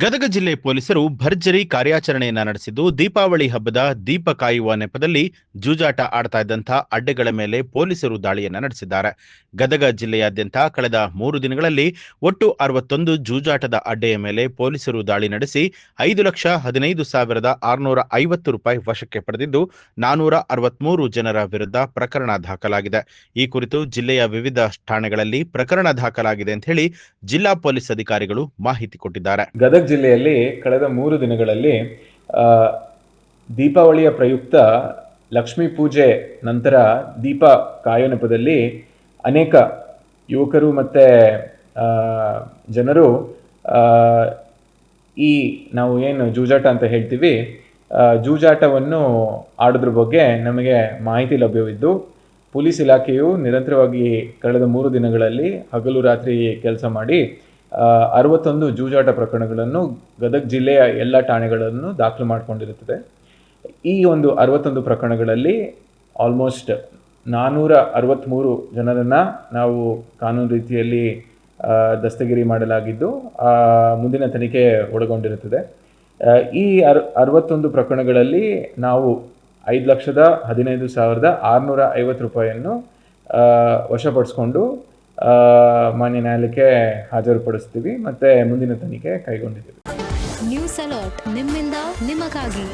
ಗದಗ ಜಿಲ್ಲೆ ಪೊಲೀಸರು ಭರ್ಜರಿ ಕಾರ್ಯಾಚರಣೆಯನ್ನ ನಡೆಸಿದ್ದು ದೀಪಾವಳಿ ಹಬ್ಬದ ದೀಪ ಕಾಯುವ ನೆಪದಲ್ಲಿ ಜೂಜಾಟ ಆಡ್ತಾ ಇದ್ದಂಥ ಅಡ್ಡೆಗಳ ಮೇಲೆ ಪೊಲೀಸರು ದಾಳಿಯನ್ನ ನಡೆಸಿದ್ದಾರೆ. ಗದಗ ಜಿಲ್ಲೆಯಾದ್ಯಂತ ಕಳೆದ 3 ದಿನಗಳಲ್ಲಿ ಒಟ್ಟು 61 ಜೂಜಾಟದ ಅಡ್ಡೆಯ ಮೇಲೆ ಪೊಲೀಸರು ದಾಳಿ ನಡೆಸಿ 5,15,650 ರೂಪಾಯಿ ವಶಕ್ಕೆ ಪಡೆದಿದ್ದು 463 ಜನರ ವಿರುದ್ಧ ಪ್ರಕರಣ ದಾಖಲಾಗಿದೆ. ಈ ಕುರಿತು ಜಿಲ್ಲೆಯ ವಿವಿಧ ಠಾಣೆಗಳಲ್ಲಿ ಪ್ರಕರಣ ದಾಖಲಾಗಿದೆ ಅಂತ ಹೇಳಿ ಜಿಲ್ಲಾ ಪೊಲೀಸ್ ಅಧಿಕಾರಿಗಳು ಮಾಹಿತಿ ಕೊಟ್ಟಿದ್ದಾರೆ. ಗದಗ ಜಿಲ್ಲೆಯಲ್ಲಿ ಕಳೆದ 3 ದಿನಗಳಲ್ಲಿ ದೀಪಾವಳಿಯ ಪ್ರಯುಕ್ತ ಲಕ್ಷ್ಮೀ ಪೂಜೆ ನಂತರ ದೀಪ ಕಾಯೋ ನೆಪದಲ್ಲಿ ಅನೇಕ ಯುವಕರು ಮತ್ತು ಜನರು ಈ ನಾವು ಏನು ಜೂಜಾಟ ಅಂತ ಹೇಳ್ತೀವಿ ಜೂಜಾಟವನ್ನು ಆಡೋದ್ರ ಬಗ್ಗೆ ನಮಗೆ ಮಾಹಿತಿ ಲಭ್ಯವಿದ್ದು ಪೊಲೀಸ್ ಇಲಾಖೆಯು ನಿರಂತರವಾಗಿ ಕಳೆದ 3 ದಿನಗಳಲ್ಲಿ ಹಗಲು ರಾತ್ರಿ ಕೆಲಸ ಮಾಡಿ 61 ಜೂಜಾಟ ಪ್ರಕರಣಗಳನ್ನು ಗದಗ ಜಿಲ್ಲೆಯ ಎಲ್ಲ ಠಾಣೆಗಳನ್ನು ದಾಖಲು ಮಾಡಿಕೊಂಡಿರುತ್ತದೆ. ಈ ಒಂದು 61 ಪ್ರಕರಣಗಳಲ್ಲಿ ಆಲ್ಮೋಸ್ಟ್ 463 ಜನರನ್ನು ನಾವು ಕಾನೂನು ರೀತಿಯಲ್ಲಿ ದಸ್ತಗಿರಿ ಮಾಡಲಾಗಿದ್ದು ಮುಂದಿನ ತನಿಖೆ ಒಳಗೊಂಡಿರುತ್ತದೆ. ಈ 61 ಪ್ರಕರಣಗಳಲ್ಲಿ ನಾವು 5,15,650 ರೂಪಾಯಿಯನ್ನು ವಶಪಡಿಸಿಕೊಂಡು ಮಾನ್ಯ ನ್ಯಾಯಾಲಯಕ್ಕೆ ಹಾಜರುಪಡಿಸ್ತೀವಿ ಮತ್ತೆ ಮುಂದಿನ ತನಿಖೆ ಕೈಗೊಂಡಿದ್ದೀವಿ. ನ್ಯೂಸ್ ಅಲರ್ಟ್ ನಿಮ್ಮಿಂದ ನಿಮಗಾಗಿ.